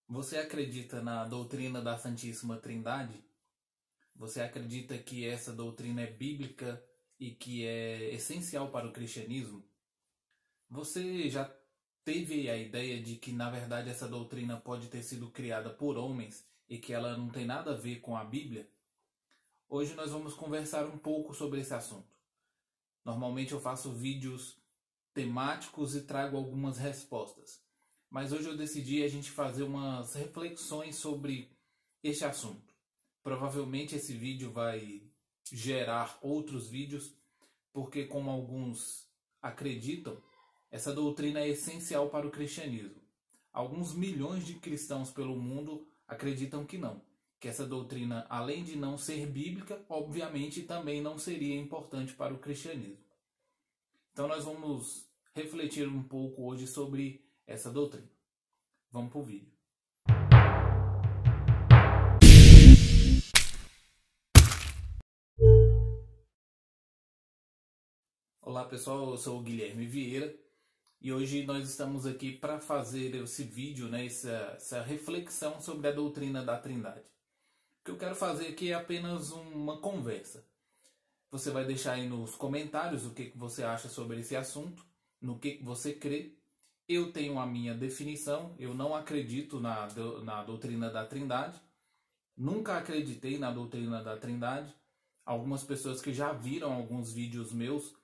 Você acredita na doutrina da Santíssima Trindade? Você acredita que essa doutrina é bíblica e que é essencial para o cristianismo? Você já teve a ideia de que, na verdade, essa doutrina pode ter sido criada por homens e que ela não tem nada a ver com a Bíblia? Hoje nós vamos conversar um pouco sobre esse assunto. Normalmente eu faço vídeos temáticos e trago algumas respostas. Mas hoje eu decidi a gente fazer umas reflexões sobre este assunto. Provavelmente esse vídeo vai gerar outros vídeos, porque como alguns acreditam, essa doutrina é essencial para o cristianismo. Alguns milhões de cristãos pelo mundo acreditam que não. Que essa doutrina, além de não ser bíblica, obviamente também não seria importante para o cristianismo. Então nós vamos refletir um pouco hoje sobre essa doutrina. Vamos para o vídeo. Olá pessoal, eu sou o Guilherme Vieira e hoje nós estamos aqui para fazer esse vídeo, essa reflexão sobre a doutrina da Trindade. O que eu quero fazer aqui é apenas uma conversa. Você vai deixar aí nos comentários o que você acha sobre esse assunto, no que você crê. Eu tenho a minha definição, eu não acredito na doutrina da Trindade, nunca acreditei na doutrina da Trindade. Algumas pessoas que já viram alguns vídeos meus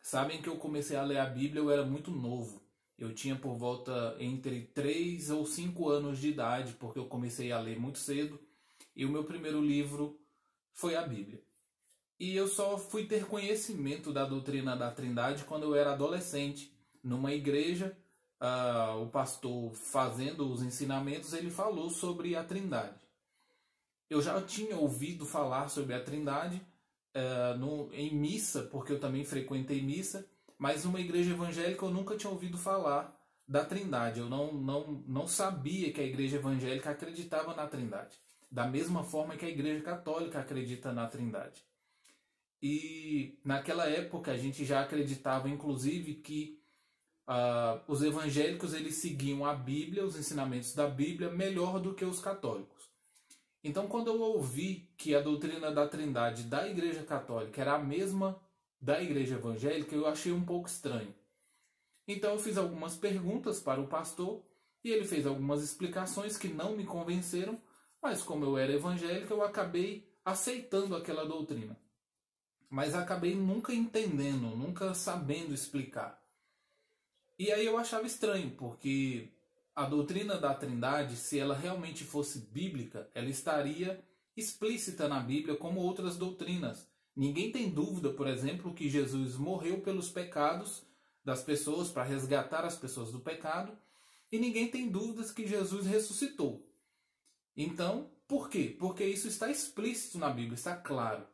sabem que eu comecei a ler a Bíblia, eu era muito novo. Eu tinha por volta entre 3 ou 5 anos de idade, porque eu comecei a ler muito cedo, e o meu primeiro livro foi a Bíblia. E eu só fui ter conhecimento da doutrina da Trindade quando eu era adolescente, numa igreja. O pastor fazendo os ensinamentos, ele falou sobre a Trindade. Eu já tinha ouvido falar sobre a Trindade em missa, porque eu também frequentei missa, mas numa igreja evangélica eu nunca tinha ouvido falar da Trindade. Eu não sabia que a igreja evangélica acreditava na Trindade, da mesma forma que a igreja católica acredita na Trindade. E naquela época a gente já acreditava, inclusive, que os evangélicos eles seguiam a Bíblia, os ensinamentos da Bíblia, melhor do que os católicos. Então, quando eu ouvi que a doutrina da Trindade da Igreja Católica era a mesma da Igreja Evangélica, eu achei um pouco estranho. Então, eu fiz algumas perguntas para o pastor e ele fez algumas explicações que não me convenceram, mas como eu era evangélico, eu acabei aceitando aquela doutrina. Mas acabei nunca entendendo, nunca sabendo explicar. E aí eu achava estranho, porque a doutrina da Trindade, se ela realmente fosse bíblica, ela estaria explícita na Bíblia como outras doutrinas. Ninguém tem dúvida, por exemplo, que Jesus morreu pelos pecados das pessoas, para resgatar as pessoas do pecado, e ninguém tem dúvidas que Jesus ressuscitou. Então, por quê? Porque isso está explícito na Bíblia, está claro.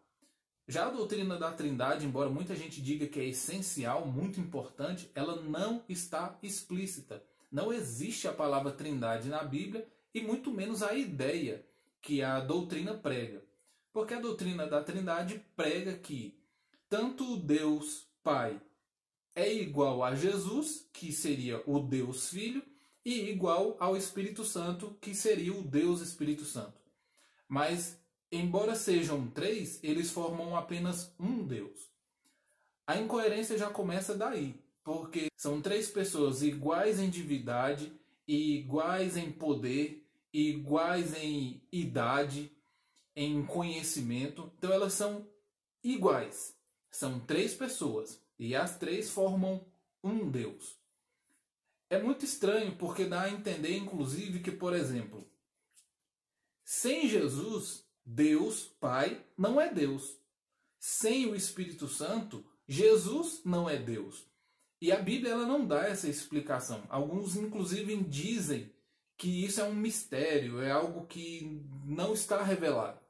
Já a doutrina da Trindade, embora muita gente diga que é essencial, muito importante, ela não está explícita. Não existe a palavra Trindade na Bíblia e muito menos a ideia que a doutrina prega. Porque a doutrina da Trindade prega que tanto o Deus Pai é igual a Jesus, que seria o Deus Filho, e igual ao Espírito Santo, que seria o Deus Espírito Santo. Mas embora sejam três, eles formam apenas um Deus. A incoerência já começa daí, porque são três pessoas iguais em divindade, iguais em poder, iguais em idade, em conhecimento. Então elas são iguais. São três pessoas e as três formam um Deus. É muito estranho porque dá a entender, inclusive, que, por exemplo, sem Jesus, Deus, Pai, não é Deus. Sem o Espírito Santo, Jesus não é Deus. E a Bíblia ela não dá essa explicação. Alguns, inclusive, dizem que isso é um mistério, é algo que não está revelado.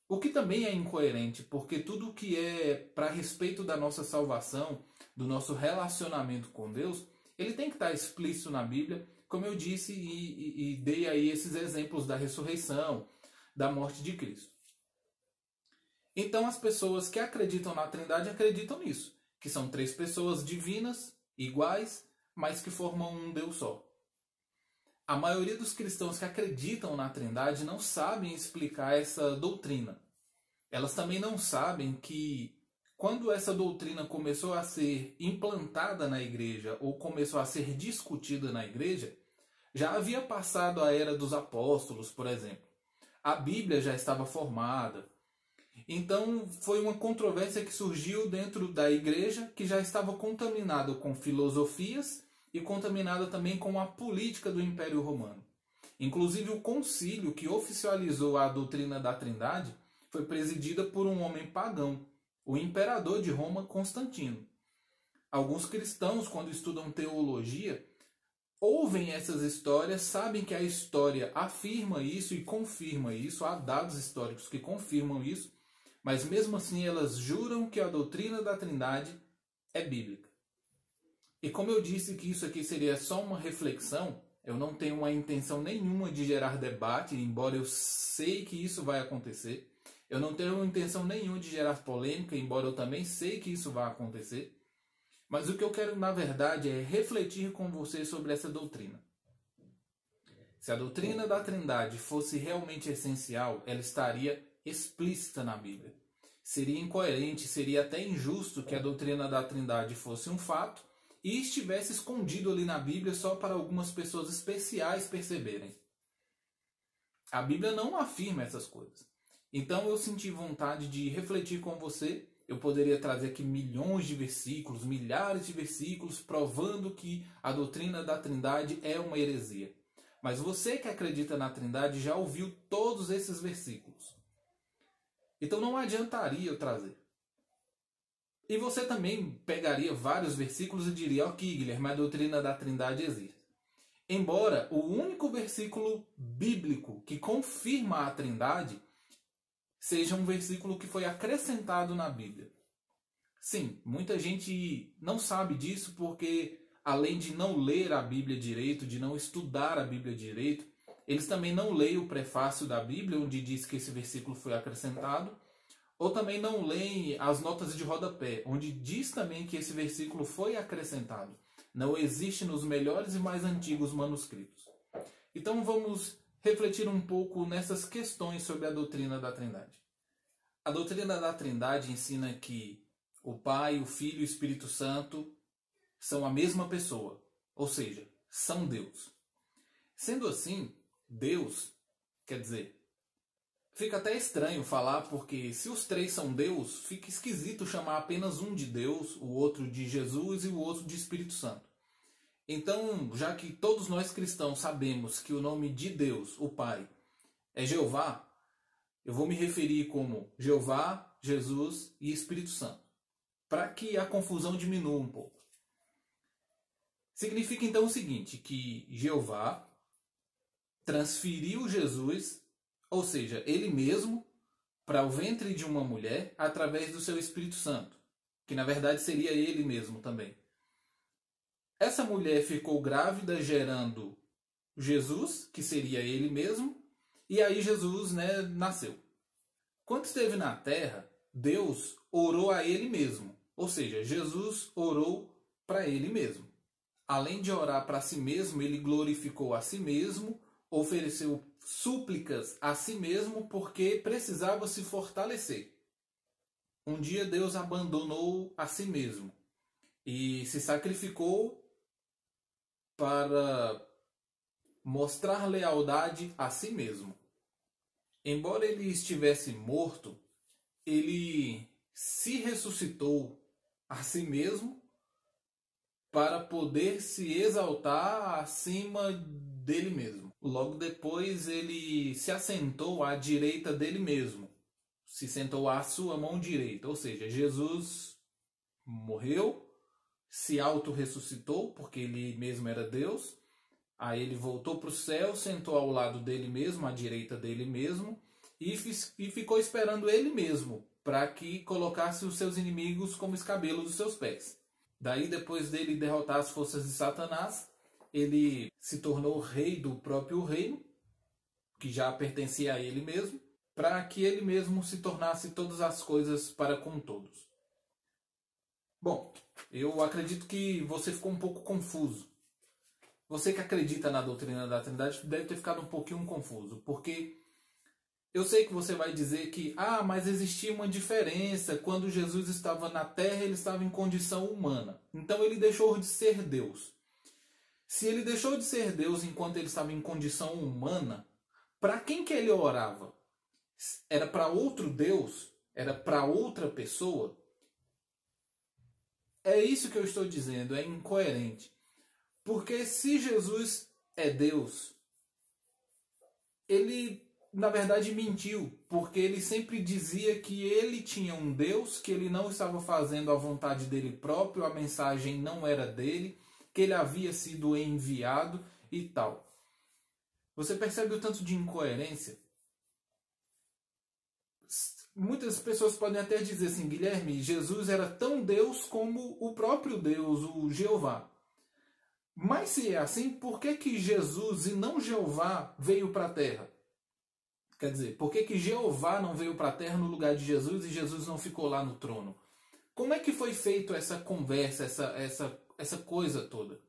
O que também é incoerente, porque tudo que é para respeito da nossa salvação, do nosso relacionamento com Deus, ele tem que estar explícito na Bíblia, como eu disse e dei aí esses exemplos da ressurreição, da morte de Cristo. Então as pessoas que acreditam na Trindade acreditam nisso, que são três pessoas divinas, iguais, mas que formam um Deus só. A maioria dos cristãos que acreditam na Trindade não sabem explicar essa doutrina. Elas também não sabem que quando essa doutrina começou a ser implantada na igreja ou começou a ser discutida na igreja, já havia passado a era dos apóstolos, por exemplo. A Bíblia já estava formada. Então foi uma controvérsia que surgiu dentro da igreja, que já estava contaminada com filosofias e contaminada também com a política do Império Romano. Inclusive o concílio que oficializou a doutrina da Trindade foi presidida por um homem pagão, o imperador de Roma, Constantino. Alguns cristãos, quando estudam teologia, ouvem essas histórias, sabem que a história afirma isso e confirma isso, há dados históricos que confirmam isso, mas mesmo assim elas juram que a doutrina da Trindade é bíblica. E como eu disse que isso aqui seria só uma reflexão, eu não tenho uma intenção nenhuma de gerar debate, embora eu sei que isso vai acontecer. Eu não tenho intenção nenhuma de gerar polêmica, embora eu também sei que isso vai acontecer. Mas o que eu quero, na verdade, é refletir com você sobre essa doutrina. Se a doutrina da Trindade fosse realmente essencial, ela estaria explícita na Bíblia. Seria incoerente, seria até injusto que a doutrina da Trindade fosse um fato e estivesse escondido ali na Bíblia só para algumas pessoas especiais perceberem. A Bíblia não afirma essas coisas. Então eu senti vontade de refletir com você. Eu poderia trazer aqui milhões de versículos, milhares de versículos, provando que a doutrina da Trindade é uma heresia. Mas você que acredita na Trindade já ouviu todos esses versículos. Então não adiantaria eu trazer. E você também pegaria vários versículos e diria, ok, Guilherme, a doutrina da Trindade existe. Embora o único versículo bíblico que confirma a Trindade seja um versículo que foi acrescentado na Bíblia. Sim, muita gente não sabe disso porque, além de não ler a Bíblia direito, de não estudar a Bíblia direito, eles também não leem o prefácio da Bíblia, onde diz que esse versículo foi acrescentado, ou também não leem as notas de rodapé, onde diz também que esse versículo foi acrescentado. Não existe nos melhores e mais antigos manuscritos. Então vamos refletir um pouco nessas questões sobre a doutrina da Trindade. A doutrina da Trindade ensina que o Pai, o Filho e o Espírito Santo são a mesma pessoa, ou seja, são Deus. Sendo assim, Deus, quer dizer, fica até estranho falar, porque se os três são Deus, fica esquisito chamar apenas um de Deus, o outro de Jesus e o outro de Espírito Santo. Então, já que todos nós cristãos sabemos que o nome de Deus, o Pai, é Jeová, eu vou me referir como Jeová, Jesus e Espírito Santo, para que a confusão diminua um pouco. Significa então o seguinte, que Jeová transferiu Jesus, ou seja, ele mesmo, para o ventre de uma mulher através do seu Espírito Santo, que na verdade seria ele mesmo também. Essa mulher ficou grávida gerando Jesus, que seria ele mesmo, e aí Jesus, nasceu. Quando esteve na terra, Deus orou a ele mesmo, ou seja, Jesus orou para ele mesmo. Além de orar para si mesmo, ele glorificou a si mesmo, ofereceu súplicas a si mesmo porque precisava se fortalecer. Um dia Deus abandonou a si mesmo e se sacrificou para mostrar lealdade a si mesmo. Embora ele estivesse morto, ele se ressuscitou a si mesmo para poder se exaltar acima dele mesmo. Logo depois ele se assentou à direita dele mesmo. Se sentou à sua mão direita. Ou seja, Jesus morreu, se auto-ressuscitou, porque ele mesmo era Deus. Aí ele voltou para o céu, sentou ao lado dele mesmo, à direita dele mesmo, e ficou esperando ele mesmo, para que colocasse os seus inimigos como escabelo dos seus pés. Daí, depois dele derrotar as forças de Satanás, ele se tornou rei do próprio reino, que já pertencia a ele mesmo, para que ele mesmo se tornasse todas as coisas para com todos. Bom, eu acredito que você ficou um pouco confuso. você que acredita na doutrina da Trindade deve ter ficado um pouquinho confuso, porque eu sei que você vai dizer que, mas existia uma diferença, quando Jesus estava na terra, ele estava em condição humana, então ele deixou de ser Deus. Se ele deixou de ser Deus enquanto ele estava em condição humana, para quem que ele orava? Era para outro Deus? Era para outra pessoa? É isso que eu estou dizendo, é incoerente. Porque se Jesus é Deus, ele na verdade mentiu, porque ele sempre dizia que ele tinha um Deus, que ele não estava fazendo a vontade dele próprio, a mensagem não era dele, que ele havia sido enviado e tal. Você percebe o tanto de incoerência? Muitas pessoas podem até dizer assim, Guilherme, Jesus era tão Deus como o próprio Deus, o Jeová. Mas se é assim, por que que Jesus e não Jeová veio para a Terra? Quer dizer, por que que Jeová não veio para a Terra no lugar de Jesus e Jesus não ficou lá no trono? Como é que foi feito essa conversa, essa coisa toda?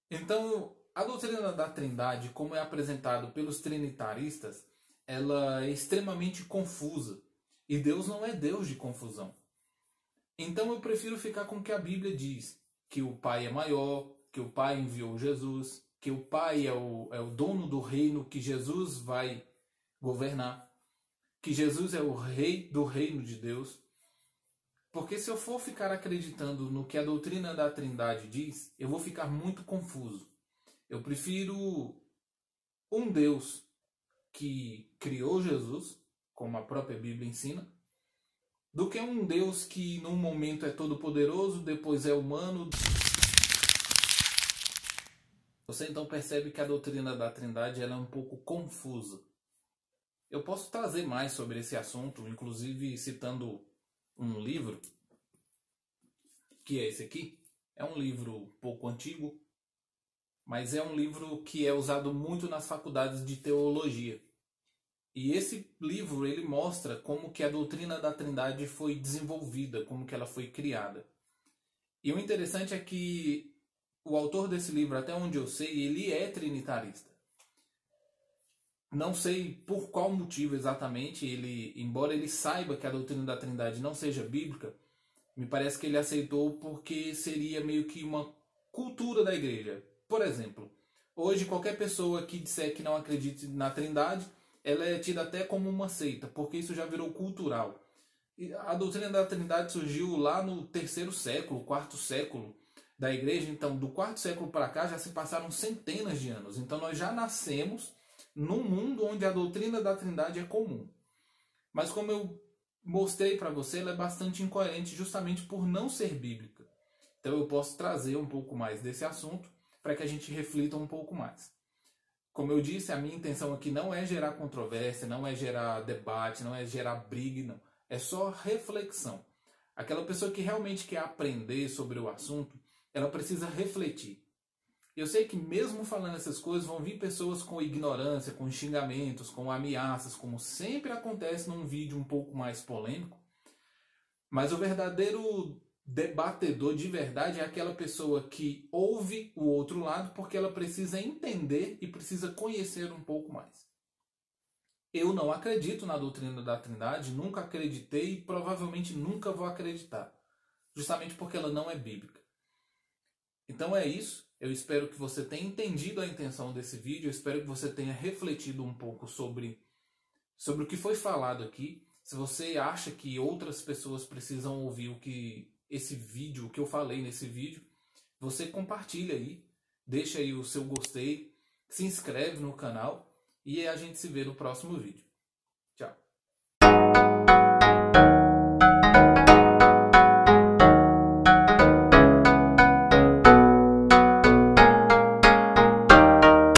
Então, a doutrina da Trindade, como é apresentado pelos trinitaristas, ela é extremamente confusa. E Deus não é Deus de confusão. Então eu prefiro ficar com o que a Bíblia diz. Que o Pai é maior, que o Pai enviou Jesus, que o Pai é o dono do reino, que Jesus vai governar, que Jesus é o rei do reino de Deus. Porque se eu for ficar acreditando no que a doutrina da Trindade diz, eu vou ficar muito confuso. Eu prefiro um Deus que criou Jesus, como a própria Bíblia ensina, do que um Deus que num momento é todo poderoso, depois é humano. Você então percebe que a doutrina da Trindade ela é um pouco confusa. Eu posso trazer mais sobre esse assunto, inclusive citando um livro, que é esse aqui. É um livro pouco antigo, mas é um livro que é usado muito nas faculdades de teologia. E esse livro ele mostra como que a doutrina da Trindade foi desenvolvida, como que ela foi criada. E o interessante é que o autor desse livro, até onde eu sei, ele é trinitarista. Não sei por qual motivo exatamente, embora ele saiba que a doutrina da Trindade não seja bíblica, me parece que ele aceitou porque seria meio que uma cultura da igreja. Por exemplo, hoje qualquer pessoa que disser que não acredita na Trindade, ela é tida até como uma seita, porque isso já virou cultural. E a doutrina da Trindade surgiu lá no 3º século, 4º século da igreja. Então, do 4º século para cá já se passaram centenas de anos. Então, nós já nascemos num mundo onde a doutrina da Trindade é comum. Mas como eu mostrei para você, ela é bastante incoerente justamente por não ser bíblica. Então, eu posso trazer um pouco mais desse assunto para que a gente reflita um pouco mais. Como eu disse, a minha intenção aqui não é gerar controvérsia, não é gerar debate, não é gerar briga, não. É só reflexão. Aquela pessoa que realmente quer aprender sobre o assunto, ela precisa refletir. Eu sei que mesmo falando essas coisas, vão vir pessoas com ignorância, com xingamentos, com ameaças, como sempre acontece num vídeo um pouco mais polêmico. Mas o verdadeiro debatedor de verdade é aquela pessoa que ouve o outro lado porque ela precisa entender e precisa conhecer um pouco mais. Eu não acredito na doutrina da Trindade, nunca acreditei e provavelmente nunca vou acreditar, justamente porque ela não é bíblica. Então é isso, eu espero que você tenha entendido a intenção desse vídeo, eu espero que você tenha refletido um pouco sobre o que foi falado aqui. Se você acha que outras pessoas precisam ouvir o que eu falei nesse vídeo, você compartilha aí, deixa aí o seu gostei, se inscreve no canal e a gente se vê no próximo vídeo. Tchau!